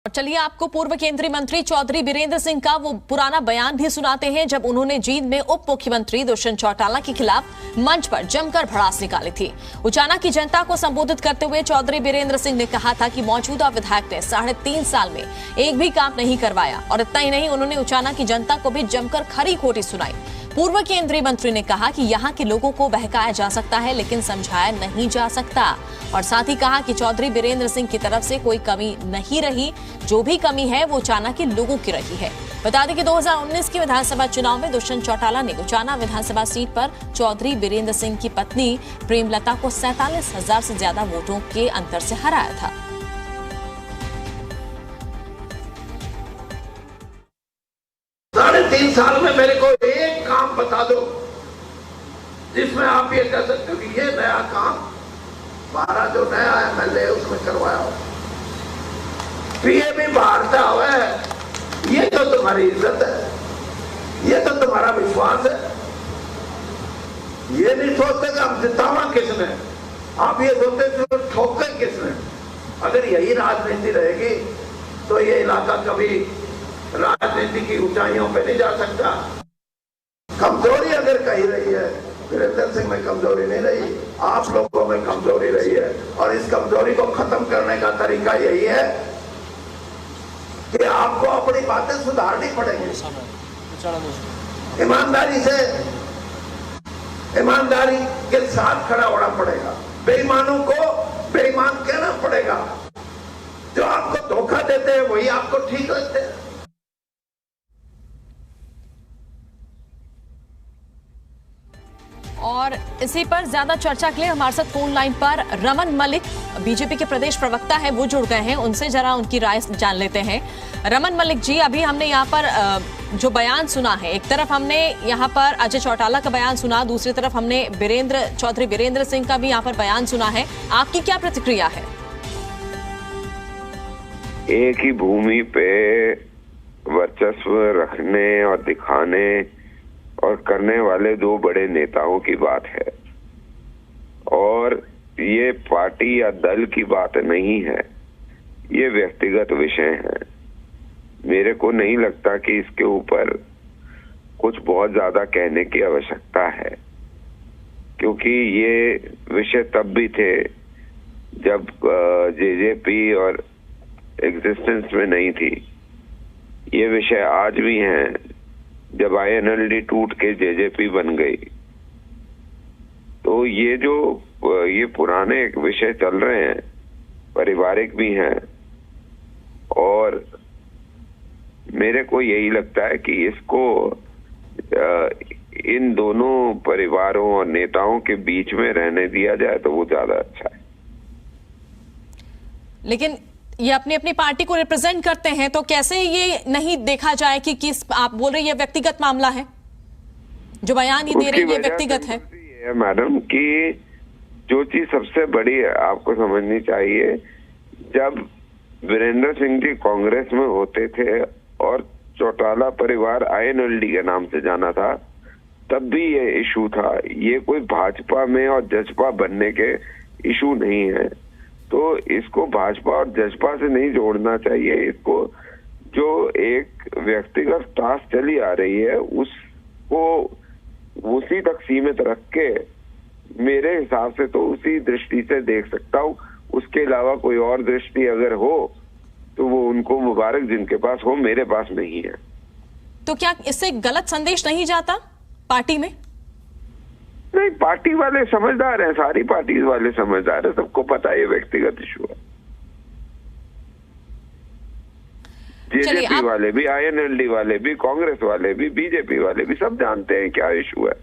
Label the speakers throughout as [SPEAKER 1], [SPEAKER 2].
[SPEAKER 1] और चलिए आपको पूर्व केंद्रीय मंत्री चौधरी बीरेंद्र सिंह का वो पुराना बयान भी सुनाते हैं जब उन्होंने जींद में उप मुख्यमंत्री दुष्यंत चौटाला के खिलाफ मंच पर जमकर भड़ास निकाली थी। उचाना की जनता को संबोधित करते हुए चौधरी बीरेंद्र सिंह ने कहा था कि मौजूदा विधायक ने 3.5 साल में एक भी काम नहीं करवाया और इतना ही नहीं, उन्होंने उचाना की जनता को भी जमकर खरी खोटी सुनाई। पूर्व केंद्रीय मंत्री ने कहा कि यहाँ के लोगों को बहकाया जा सकता है लेकिन समझाया नहीं जा सकता और साथ ही कहा कि चौधरी बीरेंद्र सिंह की तरफ से कोई कमी नहीं रही, जो भी कमी है वो उचाना के लोगों की रही है। बता दें कि 2019 के विधानसभा चुनाव में दुष्यंत चौटाला ने उचाना विधानसभा सीट पर चौधरी बीरेंद्र सिंह की पत्नी प्रेमलता को 47,000 से ज्यादा वोटों के अंतर से हराया था।
[SPEAKER 2] साढ़े 3 साल में मेरे को एक काम बता दो जिसमें आप ये कह सकते हो कि ये नया काम 12 जो नया MLA उसमें करवाया हो, पीए भी बाहर से हुआ है। ये तो तुम्हारी इज्जत है, ये तो तुम्हारा विश्वास है। ये नहीं सोचते कि हम जितावा किसने, आप ये सोचते कि ठोके किसने। अगर यही राजनीति रहेगी तो ये इलाका कभी राजनीति की ऊंचाइयों पे नहीं जा सकता। कमजोरी अगर कही रही है, बीरेंद्र सिंह में कमजोरी नहीं रही, आप लोगों में कमजोरी रही है और इस कमजोरी को खत्म करने का तरीका यही है कि आपको अपनी बातें सुधारनी पड़ेगी। ईमानदारी के साथ खड़ा होना पड़ेगा। बेईमानों को बेईमान कहना पड़ेगा। जो आपको धोखा देते हैं वही आपको ठीक लगते हैं।
[SPEAKER 1] और इसी पर ज्यादा चर्चा के लिए हमारे साथ फोन लाइन पर रमन मलिक बीजेपी के प्रदेश प्रवक्ता है, वो जुड़ गए हैं। उनसे जरा उनकी राय जान लेते हैं। रमन मलिक जी, अभी हमने यहाँ पर जो बयान सुना है, एक तरफ हमने यहाँ पर अजय चौटाला का बयान सुना, दूसरी तरफ हमने चौधरी बीरेंद्र सिंह का भी यहाँ पर बयान सुना है। आपकी क्या प्रतिक्रिया है?
[SPEAKER 3] एक ही भूमि पे वर्चस्व रखने और दिखाने और करने वाले दो बड़े नेताओं की बात है और ये पार्टी या दल की बात नहीं है, ये व्यक्तिगत विषय है। मेरे को नहीं लगता कि इसके ऊपर कुछ बहुत ज्यादा कहने की आवश्यकता है, क्योंकि ये विषय तब भी थे जब जेजेपी और एग्जिस्टेंस में नहीं थी। ये विषय आज भी हैं जब INLD टूट के जेजेपी बन गई। तो ये पुराने विषय चल रहे हैं, पारिवारिक भी हैं और मेरे को यही लगता है कि इसको इन दोनों परिवारों और नेताओं के बीच में रहने दिया जाए तो वो ज्यादा अच्छा है।
[SPEAKER 1] लेकिन ये अपनी अपनी पार्टी को रिप्रेजेंट करते हैं, तो कैसे ये नहीं देखा जाए कि किस आप बोल रहे हैं ये व्यक्तिगत मामला है, जो बयान ये दे रहे हैं ये व्यक्तिगत है।
[SPEAKER 3] मैडम की जो चीज सबसे बड़ी आपको समझनी चाहिए, जब वीरेंद्र सिंह जी कांग्रेस में होते थे और चौटाला परिवार INLD के नाम से जाना था, तब भी ये इशू था। ये कोई भाजपा में और जजपा बनने के इशू नहीं है, तो इसको भाजपा और जजपा से नहीं जोड़ना चाहिए। इसको जो एक व्यक्तिगत टास्क चली आ रही है उसको उसी तक सीमित रख के मेरे हिसाब से तो उसी दृष्टि से देख सकता हूँ। उसके अलावा कोई और दृष्टि अगर हो तो वो उनको मुबारक, जिनके पास हो, मेरे पास नहीं है।
[SPEAKER 1] तो क्या इससे गलत संदेश नहीं जाता पार्टी में?
[SPEAKER 3] नहीं, पार्टी वाले समझदार हैं, सारी पार्टी वाले समझदार हैं, सबको पता है ये व्यक्तिगत इशू है। जेजेपी वाले भी, INLD वाले भी, कांग्रेस वाले भी, बीजेपी वाले भी, सब जानते हैं क्या इशू है।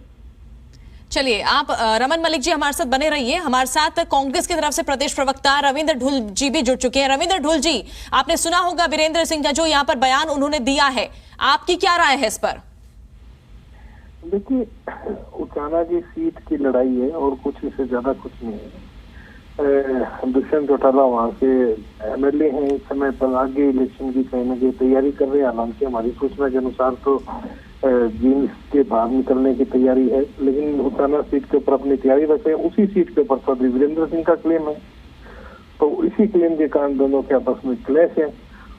[SPEAKER 1] चलिए, आप रमन मलिक जी हमारे साथ बने रहिए। हमारे साथ कांग्रेस की तरफ से प्रदेश प्रवक्ता रविंद्र ढुल जी भी जुड़ चुके हैं। रविंद्र ढुल जी, आपने सुना होगा बीरेंद्र सिंह का जो यहाँ पर बयान उन्होंने दिया है, आपकी क्या राय है इस पर?
[SPEAKER 4] देखिए, उचाना की सीट की लड़ाई है और कुछ इससे ज्यादा कुछ नहीं है। दुष्यंत चौटाला वहाँ के MLA हैं इस समय पर, आगे इलेक्शन की कहीं ना कहीं तैयारी कर रहे हैं। हालांकि हमारी सूचना के अनुसार तो जींद के बाहर निकलने की तैयारी है, लेकिन उचाना सीट के ऊपर अपनी तैयारी रखे हैं। उसी सीट के ऊपर चौधरी वीरेंद्र सिंह का क्लेम है, तो इसी क्लेम के कारण दोनों के आपस में क्लैश है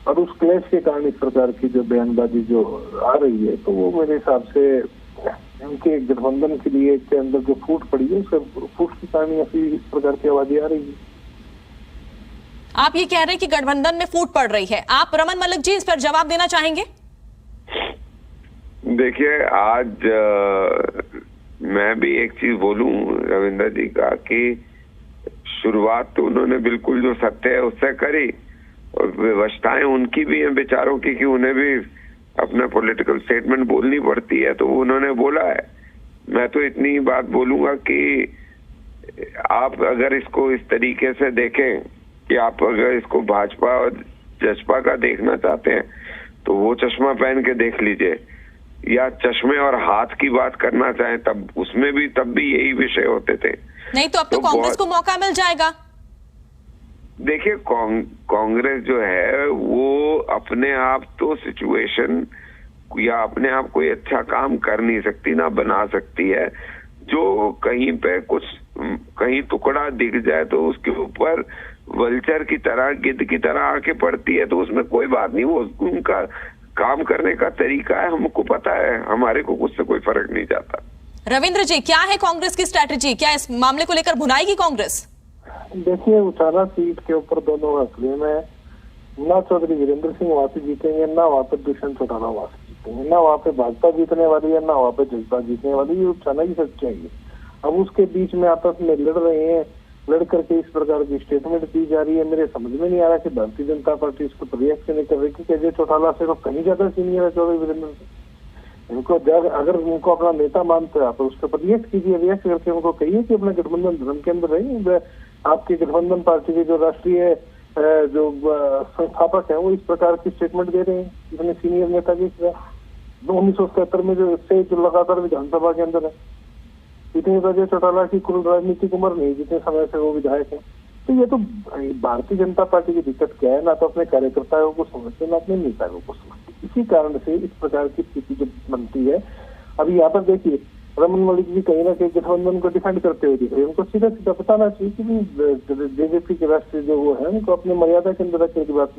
[SPEAKER 4] और उस क्लेश के कारण इस प्रकार की जो बयानबाजी जो आ रही है, तो वो मेरे हिसाब से उनके गठबंधन के लिए के अंदर जो फूट पड़ी है, उसके फूट के कारण इस प्रकार की आवाजें आ रही है।
[SPEAKER 1] आप ये कह रहे हैं कि गठबंधन में फूट पड़ रही है, आप रमन मलिक जी इस पर जवाब देना चाहेंगे?
[SPEAKER 3] देखिए, आज मैं भी एक चीज बोलूं रविंद्र जी का कि शुरुआत तो उन्होंने बिल्कुल जो सत्य है उससे करी, और व्यवस्थाएं उनकी भी हैं बेचारों की कि उन्हें भी अपना पॉलिटिकल स्टेटमेंट बोलनी पड़ती है, तो उन्होंने बोला है। मैं तो इतनी बात बोलूंगा कि आप अगर इसको इस तरीके से देखें कि आप अगर इसको भाजपा और जसपा का देखना चाहते हैं तो वो चश्मा पहन के देख लीजिए, या चश्मे और हाथ की बात करना चाहें तब उसमें भी तब भी यही विषय होते थे।
[SPEAKER 1] नहीं तो अब तो कांग्रेस को मौका मिल जाएगा।
[SPEAKER 3] देखिए, कांग्रेस जो है वो अपने आप तो सिचुएशन या अपने आप कोई अच्छा काम कर नहीं सकती, ना बना सकती है। जो कहीं पे कुछ कहीं टुकड़ा दिख जाए तो उसके ऊपर वल्चर की तरह, गिद्ध की तरह आके पड़ती है, तो उसमें कोई बात नहीं, वो उनका काम करने का तरीका है, हमको पता है, हमारे को उससे कोई फर्क नहीं जाता।
[SPEAKER 1] रविंद्र जी, क्या है कांग्रेस की स्ट्रैटेजी? क्या इस मामले को लेकर भुनाएगी कांग्रेस?
[SPEAKER 4] देखिए, उचाना सीट के ऊपर दोनों हसले में ना चौधरी वीरेंद्र सिंह वहां से जीतेंगे, ना वहां पर दुष्यंत चौटाला वहां से जीतेंगे, ना वहां पे भाजपा जीतने वाली है, ना वहां पे जसपा जीतने वाली है। उचाना की सच्चाई है। अब उसके बीच में आपस में लड़ रहे हैं, लड़ करके इस प्रकार की स्टेटमेंट दी जा रही है। मेरे समझ में नहीं आ रहा कि भारतीय जनता पार्टी इसको रिएक्ट नहीं कर रही, क्योंकि अजय चौटाला से तो कहीं ज्यादा सीनियर है चौधरी वीरेंद्र सिंह। इनको अगर उनको अपना नेता मानते हैं तो उसके ऊपर रिएक्ट कीजिए, रिएक्ट करके उनको कहिए कि अपने गठबंधन धर्म के अंदर रहिए। आपकी गठबंधन पार्टी के जो राष्ट्रीय जो संस्थापक है वो इस प्रकार की स्टेटमेंट दे रहे हैं इतने सीनियर नेता के खिलाफ। 1977 में जो लगातार विधानसभा के अंदर है, इतनी अजय चौटाला की कुल राजनीतिक उम्र नहीं जितने समय से वो विधायक है। तो ये तो भारतीय जनता पार्टी की दिक्कत क्या है, ना तो अपने कार्यकर्ताओं को समझते, ना अपने नेताओं को समझते। इसी कारण से इस प्रकार की स्थिति जो बनती है। अभी यहाँ पर देखिए, रमन मलिक जी कहीं ना कहीं गठबंधन को डिफेंड करते हुए दिख रहे हैं। उनको सीधा सीधा बताना चाहिए कि जेजेपी के राष्ट्रीय जो वो है उनको अपने मर्यादा के अंदर रखने की बात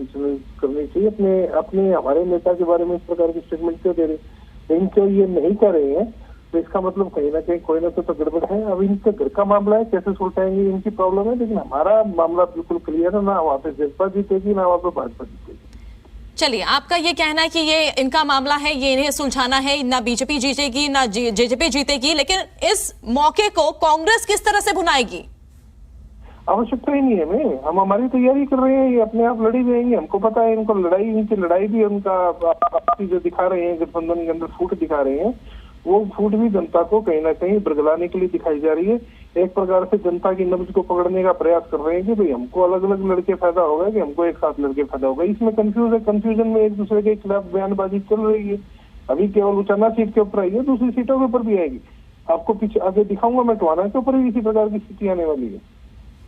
[SPEAKER 4] करनी चाहिए। अपने हमारे नेता के बारे में इस प्रकार की स्टेटमेंट क्यों दे रहे हैं? लेकिन क्यों ये नहीं कर रहे हैं तो इसका मतलब कहीं ना कहीं कोई ना कोई तो गड़बड़ है। अब इनका घर का मामला है, कैसे सुलझाएंगे इनकी प्रॉब्लम है, लेकिन हमारा मामला बिल्कुल क्लियर है, ना वहाँ पे जसपा जीतेगी ना वहाँ पे भाजपा जीतेगी।
[SPEAKER 1] चलिए, आपका ये कहना है कि ये इनका मामला है, ये इन्हें सुलझाना है, ना बीजेपी जीतेगी ना जेजेपी जीतेगी, लेकिन इस मौके को कांग्रेस किस तरह से भुनाएगी?
[SPEAKER 4] आवश्यकता ही नहीं है हमें, हम हमारी तैयारी कर रहे हैं, ये अपने आप लड़ी जाएंगे। हमको पता है इनको इनकी लड़ाई भी उनका जो दिखा रहे हैं गठबंधन के अंदर फूट दिखा रहे हैं, वो फूट भी जनता को कहीं ना कहीं बरगलाने के लिए दिखाई जा रही है। एक प्रकार से जनता की नब्ज को पकड़ने का प्रयास कर रहे हैं कि भाई हमको अलग अलग लड़के फायदा होगा कि हमको एक साथ लड़के फायदा होगा। इसमें कंफ्यूजन में एक दूसरे के खिलाफ बयानबाजी चल रही है। अभी केवल उचाना सीट के ऊपर आई है, दूसरी सीटों के ऊपर भी आएगी। आपको पीछे आगे दिखाऊंगा मैं, टवाना के ऊपर भी इसी प्रकार की स्थिति आने वाली है।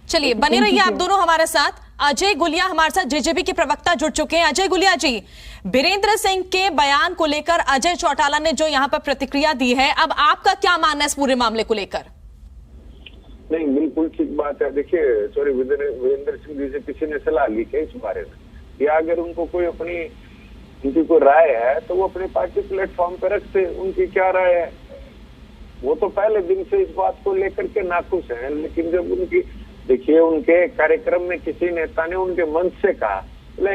[SPEAKER 1] चलिए, बने रहिए आप दोनों हमारे साथ। अजय गुलिया हमारे साथ जेजेपी के प्रवक्ता जुड़ चुके हैं। अजय गुलिया जी, वीरेंद्र सिंह के बयान को लेकर अजय चौटाला ने जो यहाँ पर प्रतिक्रिया दी है, अब आपका क्या मानना है इस पूरे मामले को लेकर?
[SPEAKER 5] नहीं, बिल्कुल ठीक बात है। देखिए, सॉरी, वीरेंद्र सिंह जी से किसी ने सलाह ली क्या इस बारे में, या अगर उनको कोई अपनी उनकी कोई राय है तो वो अपने पार्टी प्लेटफॉर्म पर रखते, उनकी क्या राय है। वो तो पहले दिन से इस बात को लेकर के नाखुश है, लेकिन जब उनकी देखिए उनके कार्यक्रम में किसी नेता ने उनके मंच से कहा,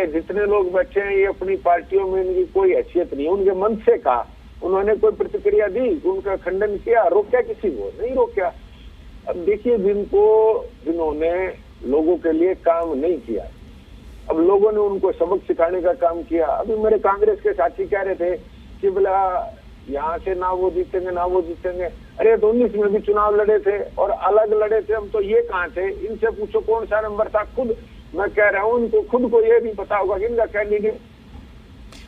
[SPEAKER 5] जितने लोग बैठे हैं ये अपनी पार्टियों में इनकी कोई हैसियत नहीं, उनके मंच से कहा, उन्होंने कोई प्रतिक्रिया दी, उनका खंडन किया, रोका किसी को नहीं रोका। अब देखिए, जिन्होंने लोगों के लिए काम नहीं किया, अब लोगों ने उनको सबक सिखाने का काम किया। अभी मेरे कांग्रेस के साथी कह रहे थे कि बोला यहाँ से ना वो जीतेंगे ना वो जीतेंगे। अरे 19 में भी चुनाव लड़े थे और अलग लड़े थे, हम तो ये कहाँ थे? इनसे पूछो कौन सा नंबर था। खुद मैं कह रहा हूँ, उनको खुद को ये भी पता होगा कि इनका कैंडिडेट।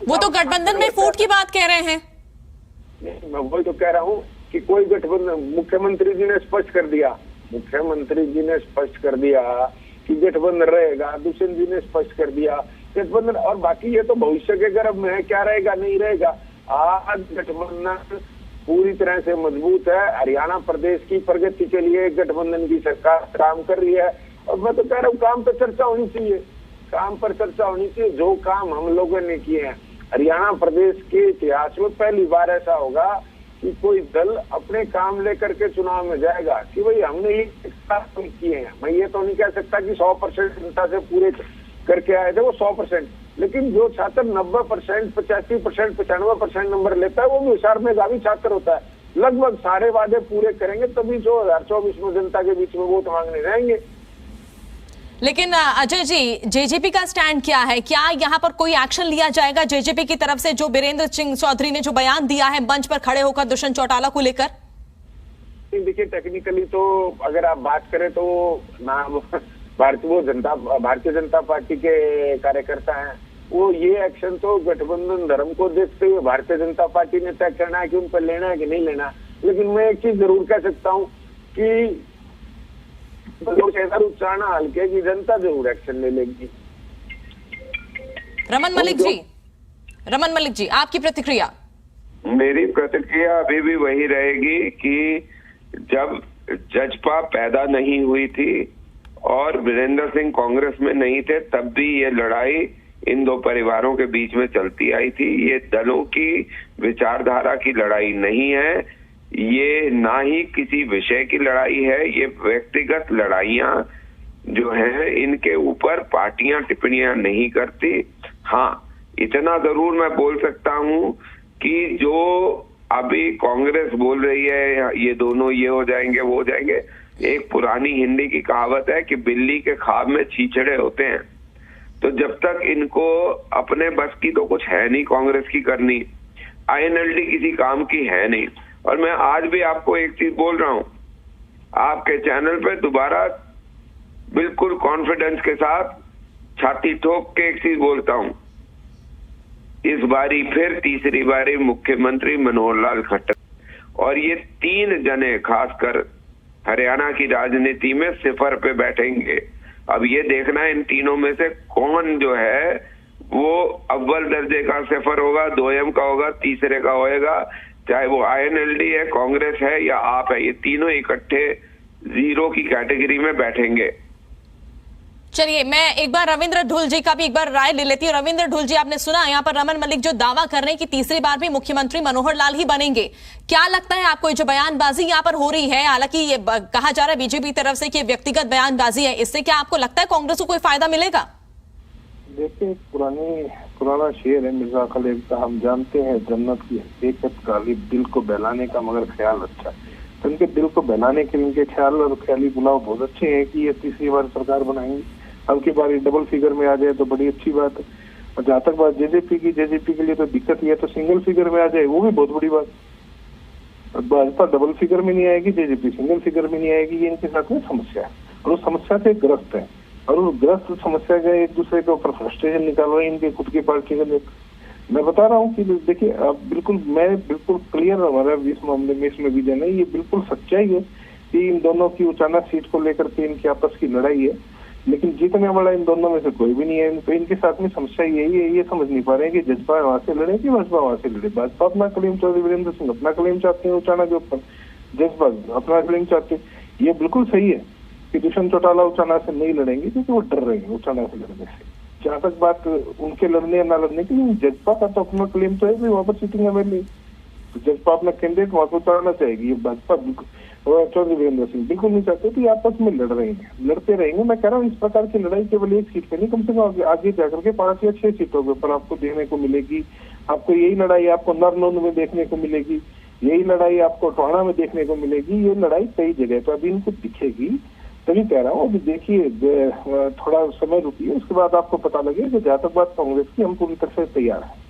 [SPEAKER 1] वो तो गठबंधन में फूट की बात कह रहे हैं।
[SPEAKER 5] मैं वही तो कह रहा हूँ कि कोई गठबंधन, मुख्यमंत्री जी ने स्पष्ट कर दिया कि गठबंधन रहेगा, दुष्यंत जी ने स्पष्ट कर दिया गठबंधन, और बाकी ये तो भविष्य के गर्भ में है, क्या रहेगा नहीं रहेगा। आज गठबंधन पूरी तरह से मजबूत है। हरियाणा प्रदेश की प्रगति के लिए गठबंधन की सरकार काम कर रही है, और मैं तो कह रहा हूँ काम पे चर्चा होनी चाहिए। काम पर चर्चा होनी चाहिए। जो काम हम लोगों ने किए हैं, हरियाणा प्रदेश के इतिहास में पहली बार ऐसा होगा कि कोई दल अपने काम लेकर के चुनाव में जाएगा कि भाई हमने ये किए हैं। मैं ये तो नहीं कह सकता कि 100% जनता से पूरे करके आए थे वो 100%, लेकिन जो छात्र 90%, 85%, 95% नंबर लेता है वो भी होशियार मेधावी छात्र होता है। लगभग सारे वादे पूरे करेंगे तभी 2024 में जनता के बीच में वोट मांगने जाएंगे।
[SPEAKER 1] लेकिन अजय जी, जेजेपी का स्टैंड क्या है? क्या यहाँ पर कोई एक्शन लिया जाएगा जेजेपी की तरफ से, जो बीरेंद्र सिंह चौधरी ने जो बयान दिया है मंच पर खड़े होकर दुष्यंत चौटाला को लेकर?
[SPEAKER 5] देखिए, टेक्निकली तो अगर आप बात करें तो नाम भारतीय जनता पार्टी के कार्यकर्ता हैं, वो ये एक्शन तो गठबंधन धर्म को देखते हुए भारतीय जनता पार्टी ने तय करना है कि उन पर लेना है कि नहीं लेना। लेकिन मैं एक चीज जरूर कह सकता हूँ कि उच्चारणा हल्के की जनता जरूर एक्शन ले लेगी।
[SPEAKER 1] रमन मलिक जी, आपकी प्रतिक्रिया?
[SPEAKER 3] मेरी प्रतिक्रिया अभी भी वही रहेगी कि जब जजपा पैदा नहीं हुई थी और वीरेंद्र सिंह कांग्रेस में नहीं थे, तब भी ये लड़ाई इन दो परिवारों के बीच में चलती आई थी। ये दलों की विचारधारा की लड़ाई नहीं है, ये ना ही किसी विषय की लड़ाई है। ये व्यक्तिगत लड़ाइयां जो है इनके ऊपर पार्टियां टिप्पणियां नहीं करती। हाँ, इतना जरूर मैं बोल सकता हूं कि जो अभी कांग्रेस बोल रही है ये दोनों ये हो जाएंगे वो हो जाएंगे, एक पुरानी हिंदी की कहावत है कि बिल्ली के ख्वाब में छींचड़े होते हैं। तो जब तक इनको अपने बस की तो कुछ है नहीं कांग्रेस की करनी, आईएनएलडी किसी काम की है नहीं। और मैं आज भी आपको एक चीज बोल रहा हूं, आपके चैनल पे दोबारा बिल्कुल कॉन्फिडेंस के साथ छाती ठोक के एक चीज बोलता हूं, इस बारी फिर तीसरी बारी मुख्यमंत्री मनोहर लाल खट्टर, और ये तीन जने खासकर हरियाणा की राजनीति में सिफर पे बैठेंगे। अब ये देखना है इन तीनों में से कौन जो है वो अव्वल दर्जे का सिफर होगा, 2M का होगा, तीसरे का होएगा, चाहे वो आईएनएलडी है, कांग्रेस है या आप है, ये तीनों इकट्ठे 0 की कैटेगरी में बैठेंगे।
[SPEAKER 1] चलिए, मैं एक बार रविंद्र ढुल जी का भी एक बार राय ले लेती हूँ। रविंद्र ढुल जी, आपने सुना यहाँ पर रमन मलिक जो दावा कर रहे हैं कि तीसरी बार भी मुख्यमंत्री मनोहर लाल ही बनेंगे। क्या लगता है आपको, ये जो बयानबाजी यहाँ पर हो रही है, हालांकि ये कहा जा रहा है बीजेपी तरफ से कि व्यक्तिगत बयानबाजी है, इससे क्या आपको लगता है कांग्रेस को कोई फायदा मिलेगा?
[SPEAKER 4] देखिए, पुराना शेर है मिर्जा खलील का, हम जानते हैं जन्नत की हकीकत काली दिल को बहलाने का मगर ख्याल अच्छा है। तो इनके दिल को बहलाने के इनके ख्याल और ख्याली बुलाव बहुत अच्छे हैं कि ये तीसरी बार सरकार बनाएंगे। अब की बार डबल फिगर में आ जाए तो बड़ी अच्छी बात है। और जहाँ तक बात जेजेपी के लिए तो दिक्कत ये है, तो सिंगल फिगर में आ जाए वो भी बहुत बड़ी बात। भाजपा डबल फिगर में नहीं आएगी, जेजेपी सिंगल फिगर में नहीं आएगी, ये इनके साथ में समस्या है और उस समस्या से ग्रस्त है। और उस ग्रस्त समस्या का एक दूसरे के ऊपर फ्रस्ट्रेशन निकाल रहे हैं इनके खुद की पार्टी के लोग। मैं बता रहा हूँ कि देखिए, अब मैं बिल्कुल क्लियर हमारा इस मामले में इसमें भी जाना, ये बिल्कुल सच्चाई है कि इन दोनों की उचाना सीट को लेकर के इनकी आपस की लड़ाई है, लेकिन जीतने वाला इन दोनों में से कोई भी नहीं है। तो इनके साथ में समस्या यही है, ये समझ नहीं पा रहे हैं कि जजपा वहां से लड़े कि भाजपा वहां से लड़े। भाजपा अपना क्लेम चौधरी वीरेंद्र सिंह अपना क्लेम चाहते हैं उचाना के ऊपर, जजपा अपना क्लेम चाहते हैं। ये बिल्कुल सही है कि दुष्यंत चौटाला उचाना से नहीं लड़ेंगे क्योंकि वो डर रहे हैं उचाना से लड़ने से। जहाँ तक बात उनके लड़ने या ना लड़ने की, जजपा का तो अपना क्लेम तो है कि वहाँ पर सीटिंग अवेलेबल, तो जजपा अपना कैंडिडेट वहां पर उतारना चाहेगी। ये भाजपा चौधरी वीरेंद्र सिंह बिल्कुल नहीं चाहते, तो ये आपस में लड़ रहे हैं, लड़ते रहेंगे। मैं कह रहा हूँ इस प्रकार की लड़ाई केवल एक सीट पे नहीं, कम से कम आगे जाकर के 5 या 6 सीटों के ऊपर आपको देखने को मिलेगी। आपको यही लड़ाई आपको नरनौंद में देखने को मिलेगी, यही लड़ाई आपको टोहाना में देखने को मिलेगी। ये लड़ाई कई जगह पर अभी इनको दिखेगी, तभी कह रहा हूँ अभी देखिए, थोड़ा समय रुकिए, उसके बाद आपको पता लगे कि जहाँ तक बात कांग्रेस की, हम पूरी तरह से तैयार हैं।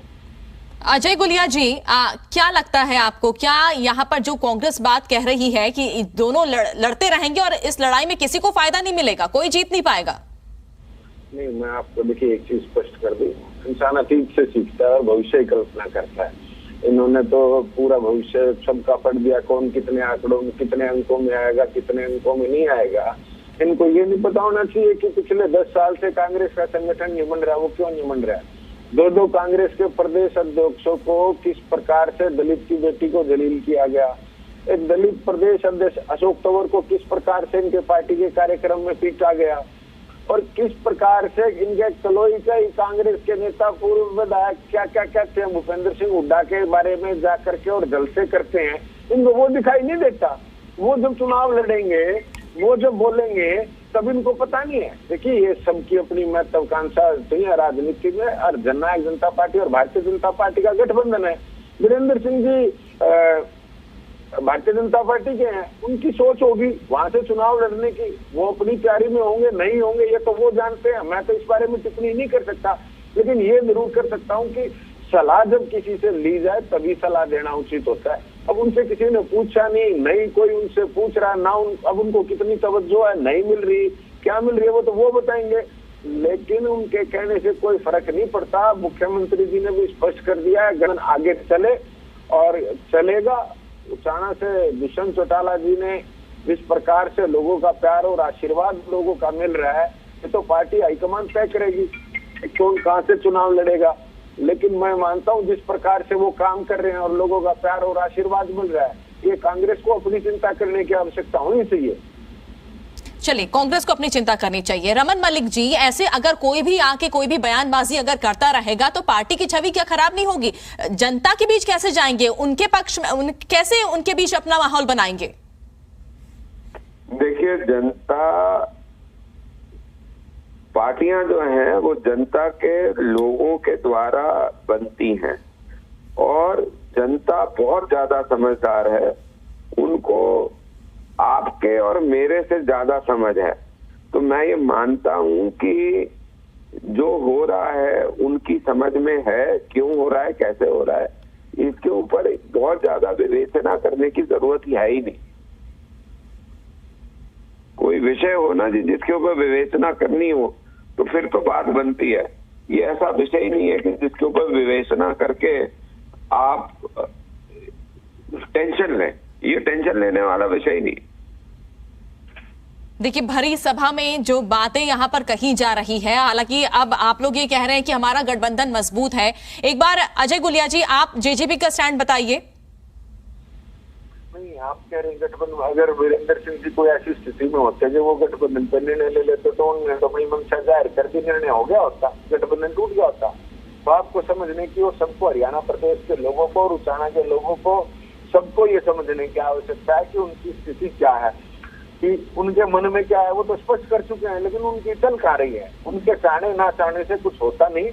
[SPEAKER 1] अजय गुलिया जी, क्या लगता है आपको, क्या यहाँ पर जो कांग्रेस बात कह रही है कि दोनों लड़ते रहेंगे और इस लड़ाई में किसी को फायदा नहीं मिलेगा, कोई जीत नहीं पाएगा?
[SPEAKER 5] नहीं, मैं आपको देखिए एक चीज स्पष्ट कर दूं, इंसान अतीत से सीखता है और भविष्य की कल्पना करता है। इन्होंने तो पूरा भविष्य सबका पढ़ दिया, कौन कितने आंकड़ों में कितने अंकों में आएगा, कितने अंकों में नहीं आएगा। इनको ये नहीं पता होना चाहिए कि पिछले 10 साल से कांग्रेस का संगठन नहीं बन रहा, वो क्यों नहीं बन रहा है। 2 कांग्रेस के प्रदेश अध्यक्षों को किस प्रकार से दलित की बेटी को जलील किया गया, एक दलित प्रदेश अध्यक्ष अशोक तंवर को किस प्रकार से इनके पार्टी के कार्यक्रम में पीटा गया, और किस प्रकार से इनके कलोई का कांग्रेस के नेता पूर्व विधायक क्या क्या कहते हैं भूपेंद्र सिंह हुड्डा के बारे में जा करके और जलसे करते हैं, इनको वो दिखाई नहीं देता। वो जब चुनाव लड़ेंगे, वो जब बोलेंगे, तब इनको पता नहीं है। देखिए, ये सबकी अपनी महत्वाकांक्षा नहीं है राजनीति में, और जननायक जनता पार्टी और भारतीय जनता पार्टी का गठबंधन है। वीरेंद्र सिंह जी भारतीय जनता पार्टी के हैं, उनकी सोच होगी वहां से चुनाव लड़ने की, वो अपनी तैयारी में होंगे नहीं होंगे ये तो वो जानते हैं। मैं तो इस बारे में टिप्पणी नहीं कर सकता, लेकिन ये जरूर कर सकता हूँ कि सलाह जब किसी से ली जाए तभी सलाह देना उचित होता है। अब उनसे किसी ने पूछा नहीं कोई उनसे पूछ रहा ना, अब उनको कितनी तवज्जो है, नहीं मिल रही, क्या मिल रही है, वो तो वो बताएंगे। लेकिन उनके कहने से कोई फर्क नहीं पड़ता। मुख्यमंत्री जी ने भी स्पष्ट कर दिया है, गठबंधन आगे चले और चलेगा। उचाना से दुष्यंत चौटाला जी ने जिस प्रकार से लोगों का प्यार और आशीर्वाद लोगों का मिल रहा है, ये तो पार्टी हाईकमान तय करेगी कौन कहां से चुनाव लड़ेगा। लेकिन मैं मानता हूं जिस प्रकार से वो काम कर रहे हैं और लोगों का प्यार और आशीर्वाद मिल रहा है, ये कांग्रेस को अपनी चिंता करने की आवश्यकता होनी चाहिए।
[SPEAKER 1] चलिए, कांग्रेस को अपनी चिंता करनी चाहिए। रमन मलिक जी, ऐसे अगर कोई भी आके कोई भी बयानबाजी अगर करता रहेगा तो पार्टी की छवि क्या खराब नहीं होगी? जनता के बीच कैसे जाएंगे, उनके पक्ष में कैसे उनके बीच अपना माहौल बनाएंगे?
[SPEAKER 3] देखिए, जनता पार्टियां जो हैं वो जनता के लोगों के द्वारा बनती हैं और जनता बहुत ज्यादा समझदार है, उनको आपके और मेरे से ज्यादा समझ है। तो मैं ये मानता हूं कि जो हो रहा है उनकी समझ में है, क्यों हो रहा है, कैसे हो रहा है, इसके ऊपर बहुत ज्यादा विवेचना करने की जरूरत है ही नहीं। कोई विषय हो ना जिसके ऊपर विवेचना करनी हो तो फिर तो बात बनती है। ये ऐसा विषय ही नहीं है कि जिसके ऊपर विवेचना करके आप टेंशन लें, ये टेंशन लेने वाला विषय नहीं।
[SPEAKER 1] देखिए, भरी सभा में जो बातें यहां पर कही जा रही है, हालांकि अब आप लोग ये कह रहे हैं कि हमारा गठबंधन मजबूत है। एक बार अजय गुलिया जी, आप जेजेपी का स्टैंड बताइए।
[SPEAKER 5] नहीं, आप कह रहे हैं गठबंधन, अगर वीरेंद्र सिंह जी कोई ऐसी स्थिति में होते जो वो गठबंधन पर निर्णय ले लेते तो उन्होंने तो अपनी मंशा जाहिर कर दी, निर्णय हो गया होता, गठबंधन टूट गया होता। तो आपको समझने की और सबको, हरियाणा प्रदेश के लोगों को और उचाना के लोगों को, सबको ये समझने की आवश्यकता है कि उनकी स्थिति क्या है, कि उनके मन में क्या है, वो तो स्पष्ट कर चुके हैं। लेकिन उनकी चल कहाँ रही है, उनके चाहने ना चाहने से कुछ होता नहीं।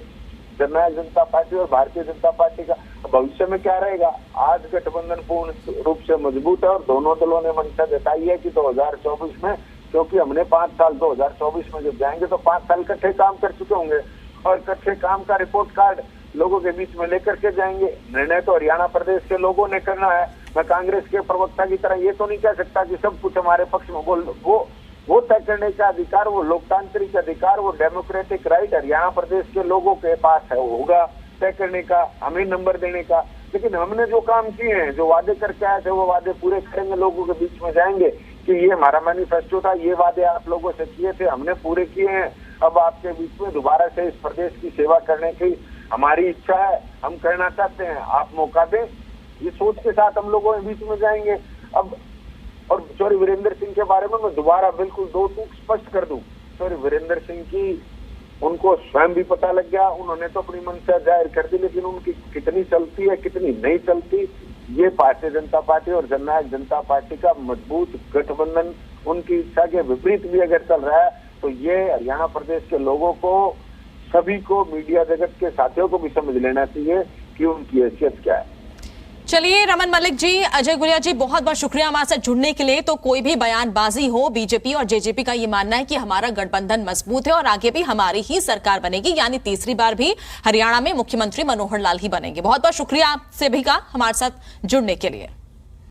[SPEAKER 5] जननायक जनता पार्टी और भारतीय जनता पार्टी का भविष्य में क्या रहेगा? आज गठबंधन पूर्ण रूप से मजबूत है और दोनों दलों ने मंशा जताई है कि 2024 में, क्योंकि हमने 5 साल 2024 में जब जाएंगे तो 5 साल इकट्ठे काम कर चुके होंगे और इकट्ठे काम का रिपोर्ट कार्ड लोगों के बीच में लेकर के जाएंगे। निर्णय तो हरियाणा प्रदेश के लोगों ने करना है। मैं कांग्रेस के प्रवक्ता की तरह ये तो नहीं कह सकता कि सब कुछ हमारे पक्ष में बोल, वो तय करने का अधिकार, वो लोकतांत्रिक अधिकार, वो डेमोक्रेटिक राइट हरियाणा प्रदेश के लोगों के पास है, होगा तय करने का, हमें नंबर देने का। लेकिन हमने जो काम किए हैं, जो वादे करके आए थे, वो वादे पूरे करेंगे, लोगों के बीच में जाएंगे कि ये हमारा मैनिफेस्टो था, ये वादे आप लोगों से किए थे, हमने पूरे किए हैं। अब आपके बीच में दोबारा से इस प्रदेश की सेवा करने की हमारी इच्छा है, हम करना चाहते हैं, आप मौका दें। ये सोच के साथ हम लोगों के बीच में जाएंगे। अब और सॉरी, वीरेंद्र सिंह के बारे में मैं दोबारा बिल्कुल 2 टूक स्पष्ट कर दूं। सॉरी, वीरेंद्र सिंह की उनको स्वयं भी पता लग गया, उन्होंने तो अपनी मंशा जाहिर कर दी, लेकिन उनकी कितनी चलती है कितनी नहीं चलती, ये भारतीय जनता पार्टी और जननायक जनता पार्टी का मजबूत गठबंधन उनकी इच्छा के विपरीत भी अगर चल रहा है तो ये हरियाणा प्रदेश के लोगों को, सभी को, मीडिया जगत के साथियों को भी समझ लेना चाहिए कि उनकी हैसियत क्या है।
[SPEAKER 1] चलिए, रमन मलिक जी, अजय गुलिया जी, बहुत बहुत शुक्रिया हमारे साथ जुड़ने के लिए। तो कोई भी बयानबाजी हो, बीजेपी और जेजेपी का ये मानना है कि हमारा गठबंधन मजबूत है और आगे भी हमारी ही सरकार बनेगी, यानी तीसरी बार भी हरियाणा में मुख्यमंत्री मनोहर लाल ही बनेंगे। बहुत बहुत शुक्रिया आप सभी का हमारे साथ जुड़ने के लिए।